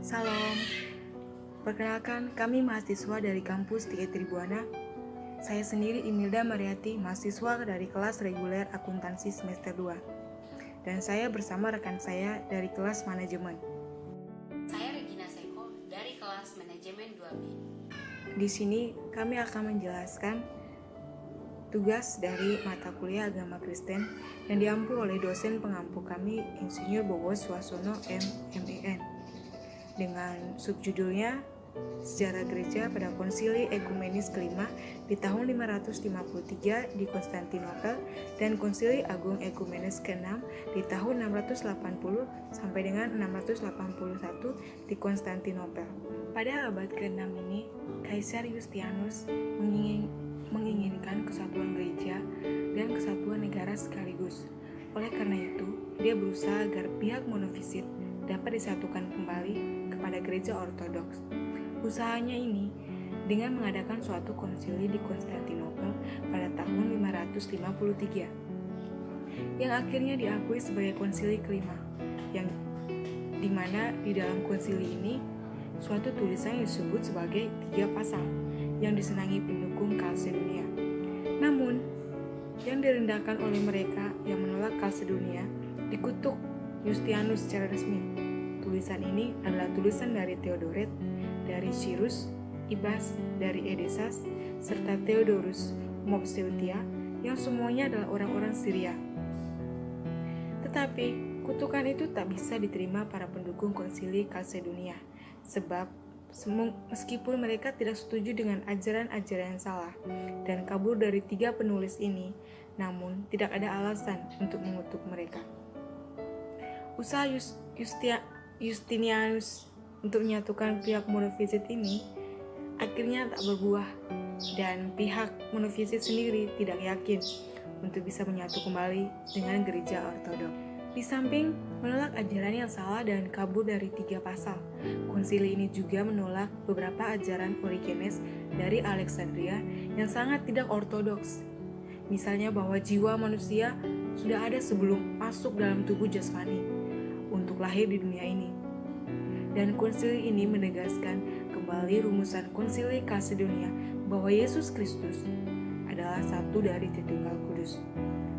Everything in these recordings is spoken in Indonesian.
Salam, perkenalkan kami mahasiswa dari kampus 3 Tribuana. Saya sendiri Imelda Mariati, mahasiswa dari kelas reguler akuntansi semester 2. Dan saya bersama rekan saya dari kelas manajemen. Saya Regina Seko dari kelas manajemen 2B. Di sini kami akan menjelaskan tugas dari mata kuliah agama Kristen yang diampu oleh dosen pengampu kami, Insinyur Bowo Swasono M.Men. Dengan subjudulnya Sejarah Gereja pada Konsili Ekumenis kelima di tahun 553 di Konstantinopel dan Konsili Agung Ekumenis ke-6 di tahun 680 sampai dengan 681 di Konstantinopel. Pada abad ke-6 ini, Kaisar Yustianus menginginkan kesatuan gereja dan kesatuan negara sekaligus. Oleh karena itu, dia berusaha agar pihak monofisit dapat disatukan kembali kepada gereja ortodoks. Usahanya ini dengan mengadakan suatu konsili di Konstantinopel pada tahun 553 yang akhirnya diakui sebagai konsili kelima, yang dimana di dalam konsili ini suatu tulisan yang disebut sebagai 3 pasal yang disenangi pendukung Kalsedonia. Namun yang direndahkan oleh mereka yang menolak Kalsedonia dikutuk Yustianus secara resmi. Tulisan ini adalah tulisan dari Theodoret, dari Cyrus, Ibas, dari Edesas, serta Theodorus Mopseutia, yang semuanya adalah orang-orang Syria. Tetapi, kutukan itu tak bisa diterima para pendukung konsili Kalsedonia, sebab meskipun mereka tidak setuju dengan ajaran-ajaran yang salah dan kabur dari 3 penulis ini, namun tidak ada alasan untuk mengutuk mereka. Usaha Justinianus untuk menyatukan pihak monofisit ini akhirnya tak berbuah, dan pihak monofisit sendiri tidak yakin untuk bisa menyatu kembali dengan gereja ortodoks. Di samping menolak ajaran yang salah dan kabur dari 3 pasal, konsili ini juga menolak beberapa ajaran Origenes dari Alexandria yang sangat tidak ortodoks. Misalnya bahwa jiwa manusia sudah ada sebelum masuk dalam tubuh jasmani untuk lahir di dunia ini. Dan konsili ini menegaskan kembali rumusan konsili Kalsedonia bahwa Yesus Kristus adalah satu dari Tritunggal Kudus.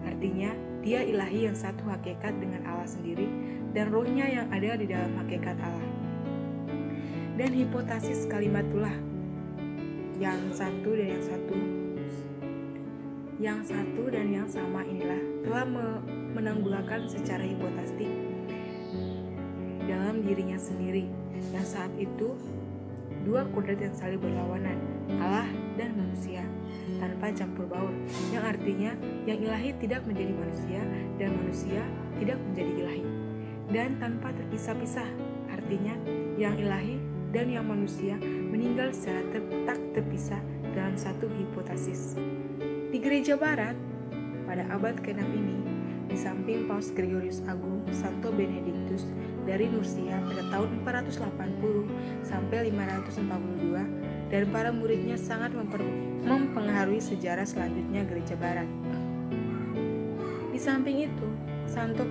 Artinya, dia ilahi yang satu hakikat dengan Allah sendiri dan rohnya yang ada di dalam hakikat Allah. Dan hipotasis kalimatullah yang satu dan yang sama inilah telah menanggulangan secara hipotastik dalam dirinya sendiri, yang saat itu 2 kodrat yang saling berlawanan, Allah dan manusia, tanpa campur baur, yang artinya yang ilahi tidak menjadi manusia dan manusia tidak menjadi ilahi, dan tanpa terpisah-pisah, artinya yang ilahi dan yang manusia meninggal secara tak terpisah dalam satu hipotasis. Di gereja barat pada abad ke-6 ini, di samping Paus Gregorius Agung, Santo Benedictus dari Nursia pada tahun 480 sampai 542, dan para muridnya sangat mempengaruhi sejarah selanjutnya gereja barat. Di samping itu, Santo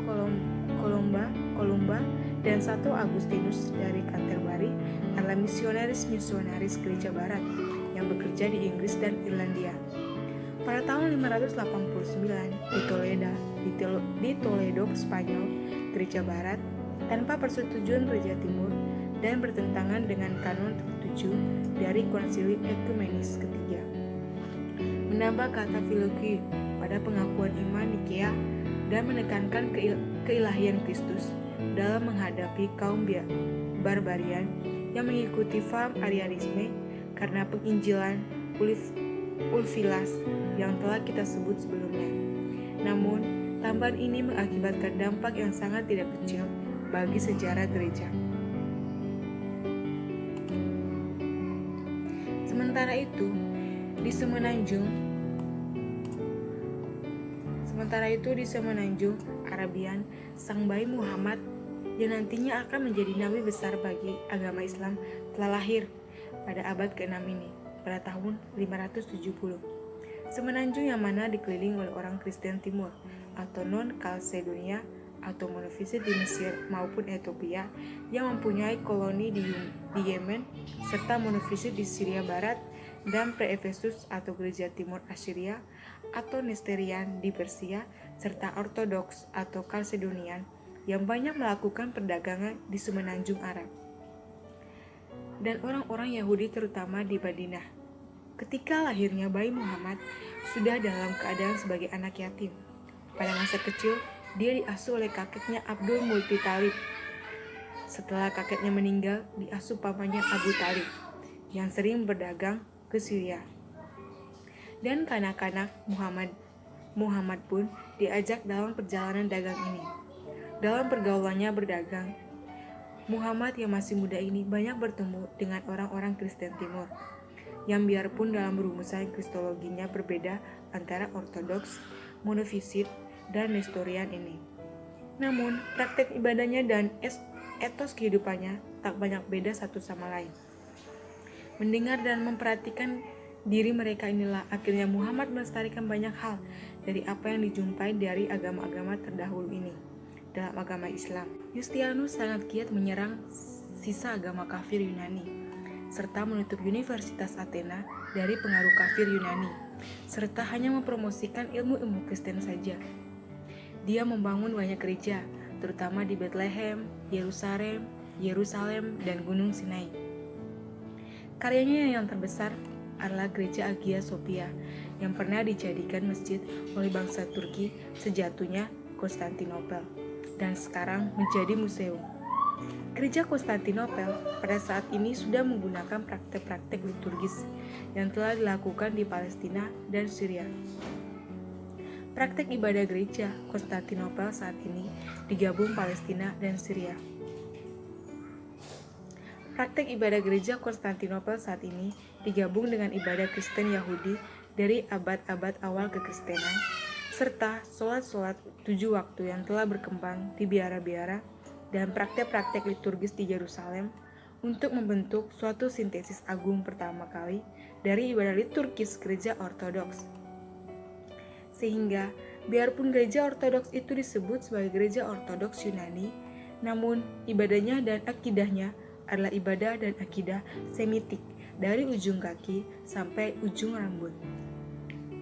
Columba dan Santo Agustinus dari Canterbury adalah misionaris gereja barat yang bekerja di Inggris dan Irlandia. Pada tahun 589 di Toledo, Spanyol, gereja barat tanpa persetujuan gereja timur dan bertentangan dengan kanon ke-7 dari Konsili Ekumenis ketiga, menambah kata filogi pada pengakuan iman Nikea dan menekankan keilahian Kristus dalam menghadapi kaum barbarian yang mengikuti faham Arianisme karena penginjilan Ulfilas yang telah kita sebut sebelumnya. Namun, tambahan ini mengakibatkan dampak yang sangat tidak kecil bagi sejarah gereja. Sementara itu, di Semenanjung Arabian, Sang Bayi Muhammad yang nantinya akan menjadi nabi besar bagi agama Islam telah lahir pada abad ke-6 ini, pada tahun 570. Semenanjung yang mana dikelilingi oleh orang Kristen Timur atau non-Kalsedonia atau monofisit di Mesir maupun Ethiopia yang mempunyai koloni di Yemen, serta monofisit di Syria Barat dan pre-Efesus atau Gereja Timur Assyria atau Nesterian di Persia, serta Ortodoks atau Kalsedonian yang banyak melakukan perdagangan di semenanjung Arab. Dan orang-orang Yahudi terutama di Madinah. Ketika lahirnya bayi Muhammad sudah dalam keadaan sebagai anak yatim. Pada masa kecil, dia diasuh oleh kakeknya Abdul Muttalib. Setelah kakeknya meninggal, diasuh pamannya Abu Talib yang sering berdagang ke Syria. Dan kanak-kanak Muhammad pun diajak dalam perjalanan dagang ini. Dalam pergaulannya berdagang, Muhammad yang masih muda ini banyak bertemu dengan orang-orang Kristen Timur, yang biarpun dalam rumusan kristologinya berbeda antara Ortodoks, monofisit, dan Nestorian ini. Namun, praktek ibadahnya dan etos kehidupannya tak banyak beda satu sama lain. Mendengar dan memperhatikan diri mereka inilah akhirnya Muhammad melestarikan banyak hal dari apa yang dijumpai dari agama-agama terdahulu ini dalam agama Islam. Yustianus sangat giat menyerang sisa agama kafir Yunani, serta menutup Universitas Athena dari pengaruh kafir Yunani, serta hanya mempromosikan ilmu-ilmu Kristen saja. Dia membangun banyak gereja, terutama di Bethlehem, Yerusalem, dan Gunung Sinai. Karyanya yang terbesar adalah Gereja Hagia Sophia yang pernah dijadikan masjid oleh bangsa Turki sejatuhnya Konstantinopel dan sekarang menjadi museum. Gereja Konstantinopel pada saat ini sudah menggunakan praktek-praktek liturgis yang telah dilakukan di Palestina dan Syria. Praktek ibadah gereja Konstantinopel saat ini digabung Palestina dan Syria. Praktek ibadah gereja Konstantinopel saat ini digabung dengan ibadah Kristen Yahudi dari abad-abad awal kekristenan, serta sholat-sholat 7 waktu yang telah berkembang di biara-biara dan praktek-praktek liturgis di Yerusalem untuk membentuk suatu sintesis agung pertama kali dari ibadah liturgis gereja Ortodoks. Sehingga, biarpun gereja Ortodoks itu disebut sebagai gereja Ortodoks Yunani, namun ibadahnya dan akidahnya adalah ibadah dan akidah Semitik dari ujung kaki sampai ujung rambut.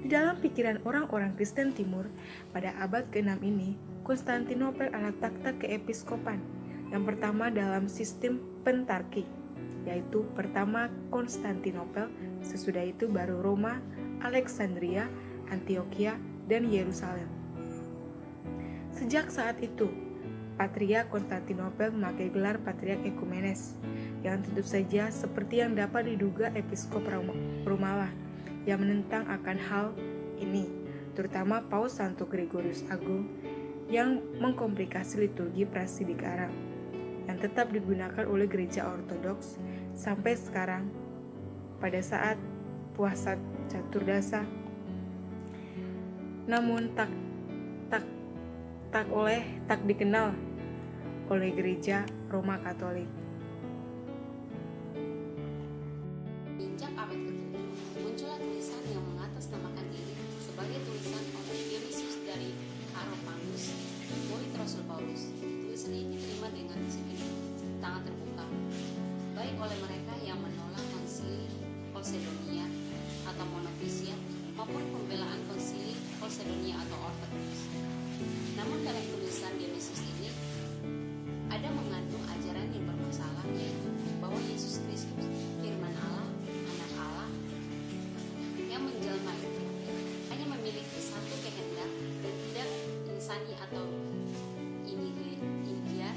Di dalam pikiran orang-orang Kristen Timur pada abad ke-6 ini, Konstantinopel adalah takhta keepiskopan yang pertama dalam sistem pentarki, yaitu pertama Konstantinopel, sesudah itu baru Roma, Alexandria, Antioquia, dan Yerusalem. Sejak saat itu, Patriark Konstantinopel memakai gelar Patriark Ekumenes, yang tentu saja seperti yang dapat diduga Episkop Romalah yang menentang akan hal ini, terutama Paus Santo Gregorius Agung yang mengkomplikasi liturgi Prasidikara yang tetap digunakan oleh gereja Ortodoks sampai sekarang pada saat puasa Caturdasa. Namun tak dikenal oleh gereja Roma Katolik. Sejak abad ke-7, muncullah tulisan yang mengatasnamakan diri sebagai tulisan oleh Dionysius dari Areopagus, murid Rasul Paulus. Tulisan ini diterima dengan tangan terbuka, baik oleh mereka yang menolak konsili Chalcedonia atau monofisia maupun pembelaan konsili Chalcedonia atau Ortodoks. Namun dalam tulisan Dionysius ini ada mengandung ajaran yang bermasalah, yaitu bahwa Yesus Kristus, firman Allah, anak Allah yang menjelma itu hanya memiliki satu kehendak dan tidak insani atau India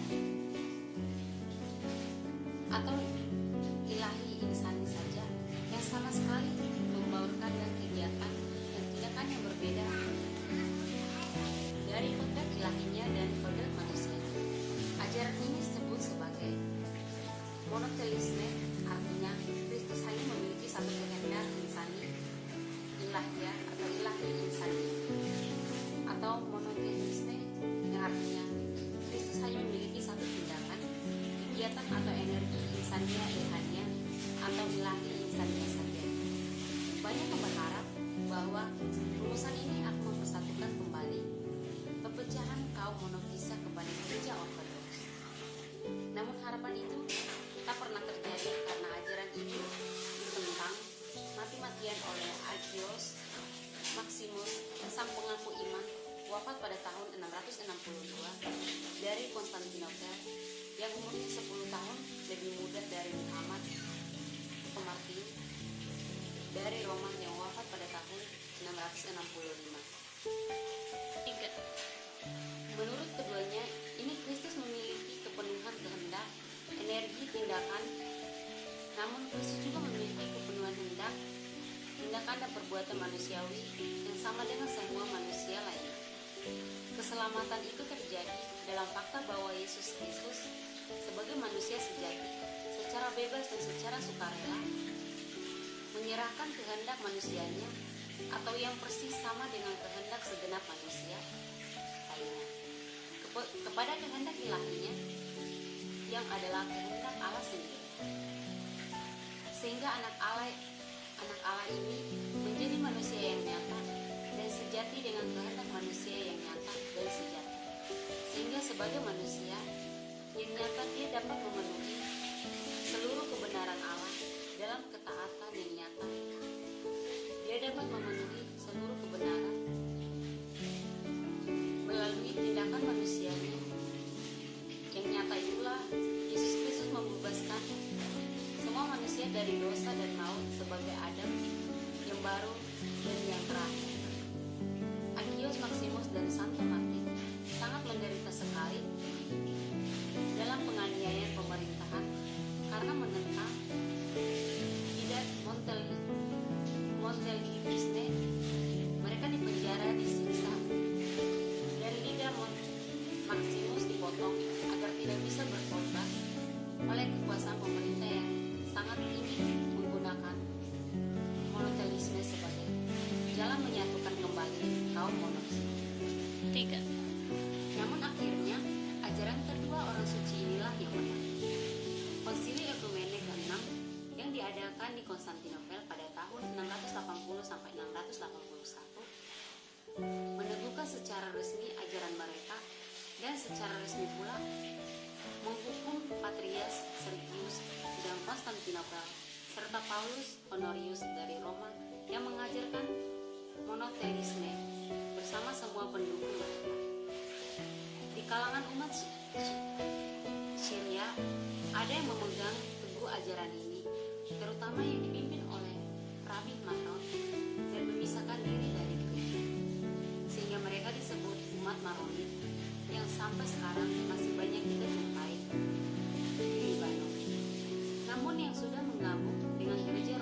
atau ilahi insani saja, yang sama sekali membaurkan dan kegiatan dan tindakan yang berbeda dari kodrat ilahinya dan kodrat manusia. Ajaran ini disebut sebagai monotelisme, artinya Kristus hanya memiliki satu kehendak insani ilahia atau ilahi insani, atau monoteisme yang artinya Kristus hanya memiliki satu tindakan, kegiatan atau energi insania ilahia atau ilahi insania saja. Banyak yang berharap bahwa rumusan ini akan mempersatukan kembali pepecahan kaum monofisa kepada pengharapan itu tak pernah terjadi karena ajaran itu ditentang mati-matian oleh Agios Maximus, sang pengaku iman, wafat pada tahun 662 dari Konstantinopel, yang umurnya 10 tahun lebih muda dari Muhammad Pemartin dari Roma yang wafat pada tahun 665. Menurut keduanya, ini Kristus memiliki kepenuhan kehendak, energi, tindakan. Namun Kristus juga memiliki kepenuhan hendak, tindakan dan perbuatan manusiawi yang sama dengan semua manusia lainnya. Keselamatan itu terjadi dalam fakta bahwa Yesus Kristus sebagai manusia sejati, secara bebas dan secara sukarela, menyerahkan kehendak manusianya atau yang persis sama dengan kehendak segenap manusia lainnya kepada kehendak ilahinya yang adalah kehendak Allah sendiri. Sehingga anak Allah ini menjadi manusia yang nyata dan sejati dengan kehendak manusia yang nyata dan sejati. Sehingga sebagai manusia yang nyata dia dapat memenuhi seluruh kebenaran Allah dalam ketaatan yang nyata. Dia dapat memenuhi seluruh kebenaran melalui tindakan manusianya. Yang nyata itulah Yesus Kristus membebaskan semua manusia dari dosa dan maut sebagai Adam yang baru dan yang terakhir. Agios Maximus dan Santo Martin sangat menderita sekali dalam penganiayaan pemerintahan karena menentang tidak Monteligisme. Mereka dipenjara, disiksa, dan lidah Maximus dipotong agar tidak bisa berkorban oleh kekuasaan pemerintah yang sangat ingin menggunakan monotelisme sebagai jalan menyatukan kembali kaum monoteisme. 3. Namun akhirnya ajaran kedua orang suci inilah yang menang. Konsili Ekumene ke-6 yang diadakan di Konstantinopel pada tahun 680 sampai 681 meneguhkan secara resmi ajaran mereka dan secara resmi pula menghukum Patrias Sergius dan Konstantinopel serta Paulus Honorius dari Roma yang mengajarkan monoteisme bersama semua pendukung mereka. Di kalangan umat Syria ada yang memegang teguh ajaran ini, terutama yang dipimpin oleh Rabi Maron dan memisahkan diri dari gereja, sehingga mereka disebut umat Maronit yang sampai sekarang masih banyak kita jumpai di Libanon. Namun yang sudah menggabung dengan gereja